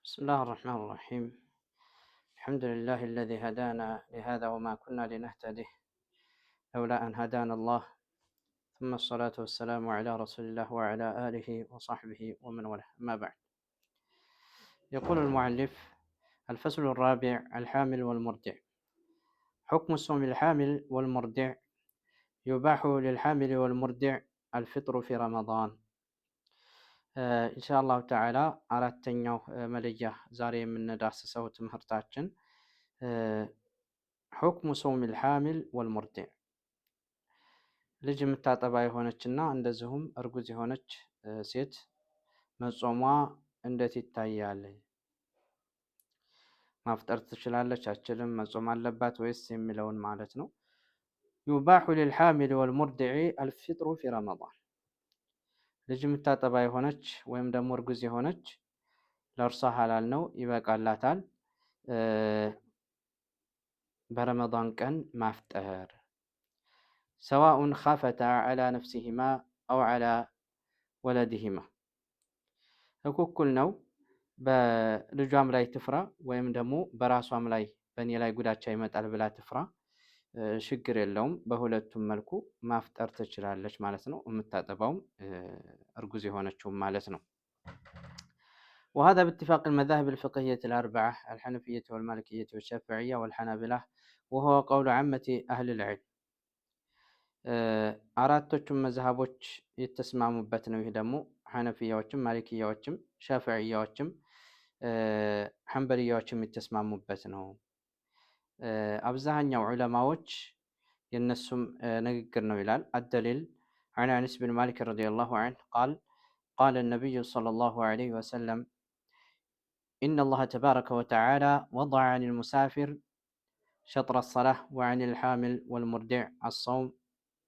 بسم الله الرحمن الرحيم. الحمد لله الذي هدانا لهذا وما كنا لنهتدي لولا أن هدانا الله، ثم الصلاة والسلام على رسول الله وعلى آله وصحبه ومن والاه، أما بعد. يقول المؤلف: الفصل الرابع: الحامل والمرضع. حكم صوم الحامل والمرضع: يباح للحامل والمرضع الفطر في رمضان. إن شاء الله تعالى አራተኛው መለያ ዛሬ የምንዳስሰው ትምህርታችን ሑክሙ ሶውሚል ሐሚል ወልሙርዲዕ፣ ልጅ የምታጠባ የሆነችና እንደዚሁም እርጉዝ የሆነች ሴት መጾሟ እንዴት ይታያል? ማፍጠር ትችላለች አትችልም? መጾም አለባት ወይስ የሚለውን ማለት ነው። ዩባሑ ሊልሐሚል ወልሙርዲዕ አልፊጥሩ ፊ ረመዳን። ልጅ የምታጠባ የሆነች ወይም ደግሞ እርጉዝ የሆነች ለእርሷ ሐላል ነው፣ ይበቃላታል በረመዳን ቀን ማፍጠር። ሰዋኡን ኻፈታ ዐላ ነፍሲሂማ አው ዐላ ወለዲሂማ፣ እኩል ነው። በልጇም ላይ ትፍራ ወይም ደግሞ በራሷም ላይ በእኔ ላይ ጉዳቻ ይመጣል ብላ ትፍራ፣ ችግር የለውም። በሁለቱም መልኩ ማፍጠር ትችላለች ማለት ነው። የምታጠባውም እርጉዝ የሆነችውም ማለት ነው። وهذا باتفاق المذاهب الفقهية الأربعة: الحنفية والمالكية والشافعية والحنابلة، وهو قول عامة أهل العلم። አራቶቹም መዝሃቦች የተስማሙበት ነው። ይህ ደግሞ ሐነፊያዎችም፣ ማሊኪያዎችም፣ ሻፊዕያዎችም ሐንበልያዎችም የተስማሙበት ነው። አብዛኛው ዑለማዎች የነሱም ንግግር ነው ይላል። አደሊል عن أنس بن مالك رضي الله عنه قال: قال النبي صلى الله عليه وسلم: إن الله تبارك وتعالى وضع عن المسافر شطر الصلاة وعن الحامل والمرضع الصوم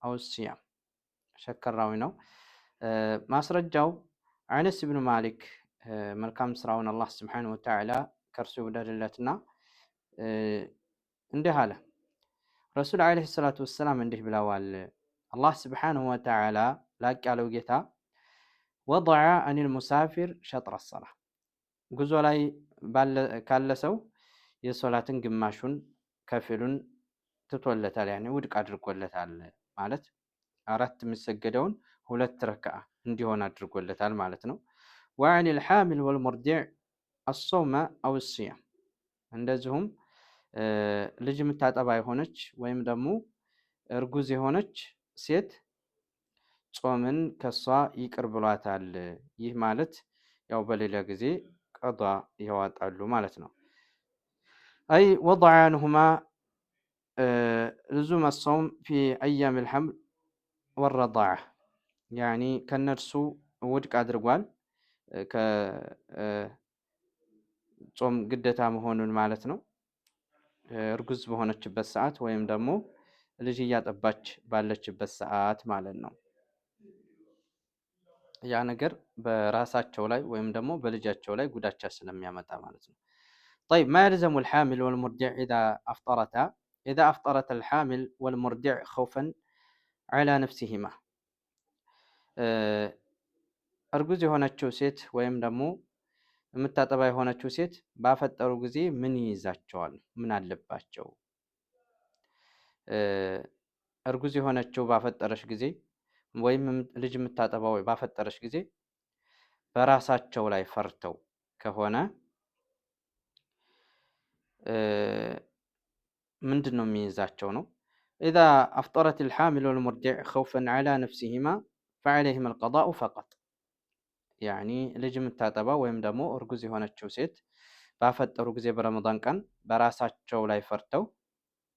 أو الصيام። ሸከራዊ ነው ማስረጃው። አነስ ብኑ ማሊክ መልካም ስራውን አላህ ስብሓነሁ ወተዓላ ከእርሱ ይውደድለትና እንዲህ አለ። ረሱል ዓለይሂ ሰላቱ ወሰላም እንዲህ ብለዋል። አላህ ስብሓነሁ ወተዓላ ላቅ ያለው ጌታ ወضዐ አኒል ሙሳፊር ሸጥረ ሰላ፣ ጉዞ ላይ ካለ ሰው የሶላትን ግማሹን ከፊሉን ትቶለታል፣ ያኔ ውድቅ አድርጎለታል ማለት አራት የሚሰገደውን 2 ረክዓ እንዲሆን አድርጎለታል ማለት ነው። ወዐኒል ሐሚል ወልሙርዲዕ አሶውመ አው ሲያም፣ እንደዚሁም ልጅ የምታጠባ የሆነች ወይም ደግሞ እርጉዝ የሆነች ሴት ጾምን ከሷ ይቅር ብሏታል። ይህ ማለት ያው በሌላ ጊዜ ቀዷ ያዋጣሉ ማለት ነው። አይ ወضዐ ዐንሁማ ልዙመ ሶውም ፊ አያሚል ሐምል ወረዳዓ፣ ያኒ ከነርሱ ውድቅ አድርጓል ከጾም ግዴታ መሆኑን ማለት ነው። እርጉዝ በሆነችበት ሰዓት ወይም ደግሞ ልጅ እያጠባች ባለችበት ሰዓት ማለት ነው። ያ ነገር በራሳቸው ላይ ወይም ደግሞ በልጃቸው ላይ ጉዳቻ ስለሚያመጣ ማለት ነው። طيب ما يلزم الحامل والمرضع إذا أفطرتا؟ إذا أفطرت الحامل والمرضع خوفا على نفسهما، እርጉዝ የሆነችው ሴት ወይም ደግሞ የምታጠባ የሆነችው ሴት ባፈጠሩ ጊዜ ምን ይይዛቸዋል? ምን አለባቸው? እርጉዝ የሆነችው ባፈጠረች ጊዜ ወይም ልጅ የምታጠባው ባፈጠረች ጊዜ በራሳቸው ላይ ፈርተው ከሆነ ምንድን ነው የሚይዛቸው ነው። إذا أفطرت الحامل والمرضع خوفا على نفسهما فعليهما القضاء فقط። ያኒ ልጅ የምታጠባ ወይም ደግሞ እርጉዝ የሆነችው ሴት ባፈጠሩ ጊዜ በረመዳን ቀን በራሳቸው ላይ ፈርተው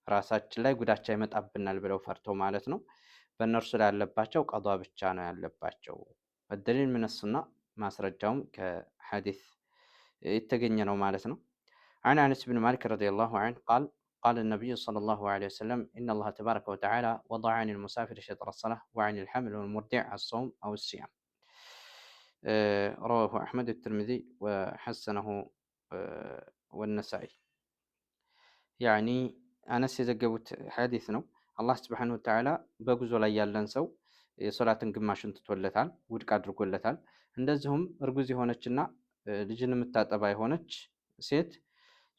ራሳችን ላይ ጉዳቻ ይመጣብናል ብለው ፈርተው ማለት ነው፣ በእነርሱ ላይ ያለባቸው ቀዷ ብቻ ነው ያለባቸው። በደሊል ምን ሱና፣ ማስረጃውም ከሐዲስ የተገኘ ነው ማለት ነው። عن أنس بن مالك رضي الله عنه قال: قال النبي صلى الله عليه وسلم: إن الله تبارك وتعالى وضع عن المسافر شطر الصلاة وعن الحمل والمرضع الصوم أو الصيام. رواه أحمد الترمذي وحسنه والنسائي። يعني أنس የዘገቡት ሐዲስ ነው። አላህ ስብሓነሁ ወተዓላ በጉዞ ላይ ያለን ሰው የሶላትን ግማሽን ትቶለታል፣ ውድቅ አድርጎለታል። እንደዚሁም እርጉዝ የሆነችና ልጅን የምታጠባ የሆነች ሴት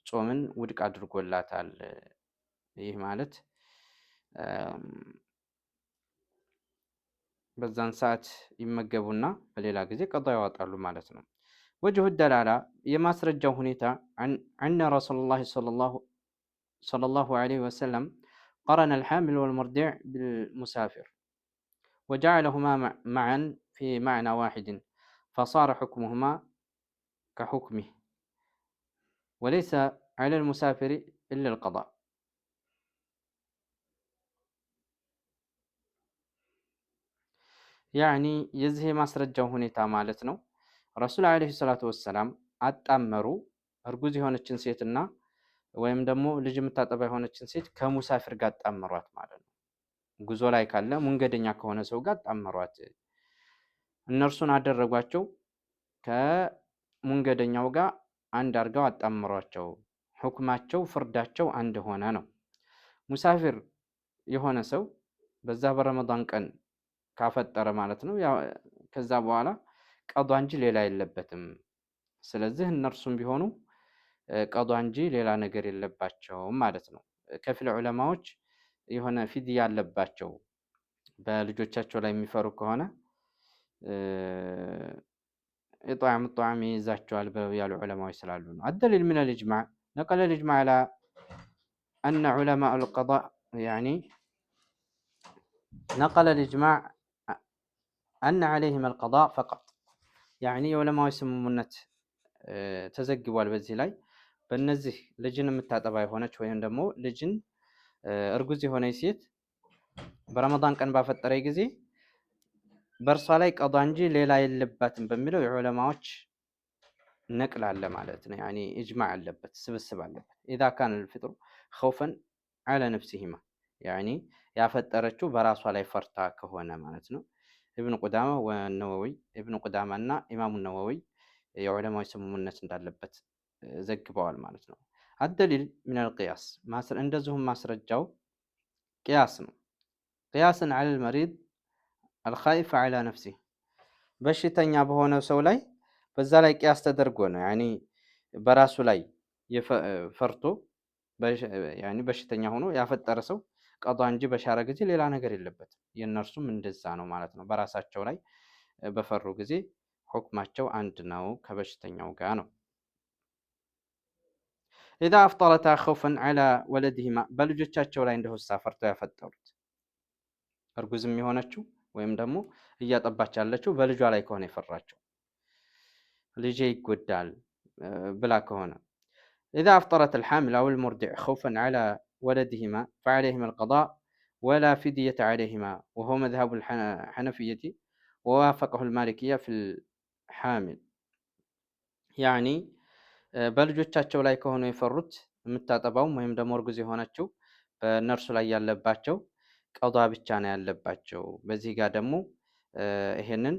ጾምን ውድቅ አድርጎላታል። ይህ ማለት በዛን ሰዓት ይመገቡና በሌላ ጊዜ ቀዷ ያወጣሉ ማለት ነው። ወጅሁ ደላላ የማስረጃው ሁኔታ አነ ረሱሉላህ ሰለላሁ ዐለይሂ ወሰለም ቀረነ አልሓሚል ወልሙርዲዕ ቢልሙሳፊር وجعلهما معا في معنى واحد فصار حكمهما كحكمه وليس على المسافر إلا القضاء يعني የዚህ ማስረጃው ሁኔታ ማለት ነው ረሱል አለይሂ ሰላቱ ወሰላም አጣመሩ እርጉዝ የሆነችን ሴትና ወይም ደግሞ ልጅ የምታጠባ የሆነችን ሴት ከሙሳፊር ጋር አጣመሯት ማለት ነው። ጉዞ ላይ ካለ መንገደኛ ከሆነ ሰው ጋር አጣመሯት። እነርሱን አደረጓቸው ከመንገደኛው ጋር አንድ አድርገው አጣመሯቸው። ሁክማቸው ፍርዳቸው አንድ ሆነ ነው። ሙሳፊር የሆነ ሰው በዛ በረመዳን ቀን ካፈጠረ ማለት ነው ከዛ በኋላ ቀዷ እንጂ ሌላ የለበትም። ስለዚህ እነርሱም ቢሆኑ ቀዷ እንጂ ሌላ ነገር የለባቸውም ማለት ነው። ከፊል ዑለማዎች የሆነ ፊድያ አለባቸው በልጆቻቸው ላይ የሚፈሩ ከሆነ ኢጥዓም ጧዓም ይይዛቸዋል ብለው ያሉ ዑለማዎች ስላሉ ነው። አደሊል ሚነል ኢጅማዕ ነቀለ ልኢጅማዕ ዐላ አነ ዑለማእ አልቀዷእ ያኒ ነቀለ ልኢጅማዕ አነ ዐለይሂም አልቀዷእ ፈቀጥ ያኒ የዑለማዎች ስምምነት ተዘግቧል በዚህ ላይ በእነዚህ ልጅን የምታጠባ የሆነች ወይም ደግሞ ልጅን እርጉዝ የሆነች ሴት በረመዳን ቀን ባፈጠረ ጊዜ በእርሷ ላይ ቀዷ እንጂ ሌላ የለባትም በሚለው የዑለማዎች ነቅል አለ ማለት ነው። ያኒ ኢጅማዕ አለበት፣ ስብስብ አለበት። ኢዛ ካነ አልፍጥሩ ኸውፈን ዐላ ነፍሲሂማ ያኒ ያፈጠረችው በራሷ ላይ ፈርታ ከሆነ ማለት ነው። ኢብኑ ቁዳማ ወነወዊ ኢብኑ ቁዳማና ኢማሙ ነወዊ የዑለማዎች ስምምነት እንዳለበት ዘግበዋል ማለት ነው። አደሊል ሚነል ቂያስ እንደዚሁም ማስረጃው ቅያስ ነው። ቅያስን ዐለል መሪድ አልኻኢፍ ዐላ ነፍሲህ በሽተኛ በሆነ ሰው ላይ በዛ ላይ ቅያስ ተደርጎ ነው። ያኒ በራሱ ላይ ፈርቶ ያኒ በሽተኛ ሆኖ ያፈጠረ ሰው ቀዷ እንጂ በሻረ ጊዜ ሌላ ነገር የለበትም። የእነርሱም እንደዛ ነው ማለት ነው። በራሳቸው ላይ በፈሩ ጊዜ ሁክማቸው አንድ ነው ከበሽተኛው ጋር ነው። ኢዛ አፍጠረታ ኸውፈን ዐላ ወለዲሂማ በልጆቻቸው ላይ እንደሆሳ ፈርተው ያፈጠሩት እርጉዝም የሆነችው ወይም ደግሞ እያጠባች ያለችው በልጇ ላይ ከሆነ የፈራቸው ልጄ ይጎዳል ብላ ከሆነ ኢዛ አፍጠረት አልሓሚል አው አልሙርዲዕ ኸውፈን ዐላ ወለዲሂማ ፈዐለይሂማ አልቀዷእ ወላ ፊድየተ ዐለይሂማ ወሁወ መዝሀቡ አልሐነፊየቲ ወዋፈቀሁ አልማሊኪያ ፊል ሓሚል ያኒ በልጆቻቸው ላይ ከሆኑ የፈሩት የምታጠባውም ወይም ደግሞ እርጉዝ የሆነችው በእነርሱ ላይ ያለባቸው ቀዷ ብቻ ነው ያለባቸው። በዚህ ጋር ደግሞ ይሄንን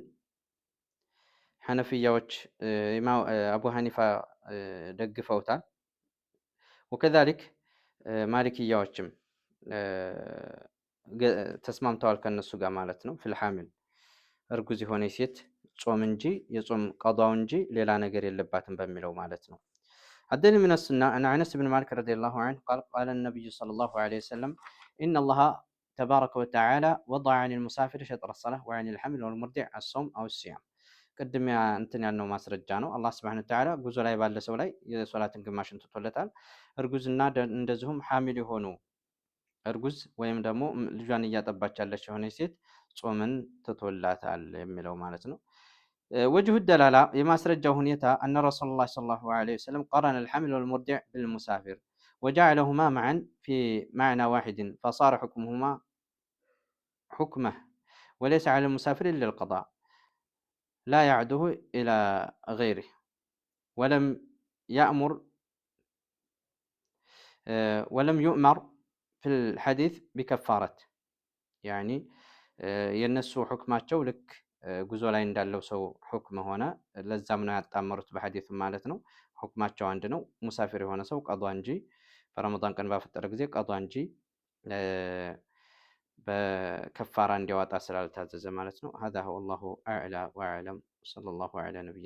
ሐነፊያዎች አቡ ሐኒፋ ደግፈውታል። ወከዛሊክ ማሊክያዎችም ተስማምተዋል ከነሱ ጋር ማለት ነው። ፊል ሓሚል እርጉዝ የሆነ ሴት ጾም እንጂ የጾም ቀዷው እንጂ ሌላ ነገር የለባትም በሚለው ማለት ነው። አደሊል ሚነ ሱና አን አነስ ብን ማሊክ ረዲየላሁ ዐንሁ ቃለ ነቢዩ ሰለላሁ ዐለይሂ ወሰለም ኢነላሃ ተባረከ ወተዓላ ወضዐ ዐኒል ሙሳፊር ሸጥረ ሰላህ ወዐኒል ሐሚል ወልሙርዲዕ አሶም አው ሲያም ቅድም እንትን ያልነው ማስረጃ ነው። አላህ ሱብሓነሁ ወተዓላ ጉዞ ላይ ባለ ሰው ላይ የሶላትን ግማሽን ትቶለታል። እርጉዝና እንደዚሁም ሐሚል የሆኑ እርጉዝ ወይም ደግሞ ልጇን እያጠባች ያለች የሆነች ሴት ጾምን ትቶላታል የሚለው ማለት ነው። ወጅሁ ደላላ የማስረጃው ሁኔታ አነ ረሱሉላህ ሰለላሁ ዐለይሂ ወሰለም ቀረነ አልሐሚል ወልሙርዲዕ ቢልሙሳፊር ወጀዐለሁማ መዐን ፊ መዕና ዋሒድን ፈሳረ ሑክሙሁማ ሑክመህ ወለይሰ ዐለል ሙሳፊር ኢላ አልቀዷእ ላ ያዕዱሁ ኢላ ገይሪህ ወለም ዩእመር ፊል ሐዲስ ቢከፋረት ያኒ የነሱ ሁክማቸው ልክ ጉዞ ላይ እንዳለው ሰው ሁክም ሆነ። ለዛም ነው ያጣመሩት በሐዲስ ማለት ነው። ሁክማቸው አንድ ነው። ሙሳፊር የሆነ ሰው ቀዷ እንጂ በረመዳን ቀን ባፈጠረ ጊዜ ቀዷ እንጂ በከፋራ እንዲያወጣ ስላልታዘዘ ማለት ነው። هذا هو الله أعلى وأعلم صلى الله على نبينا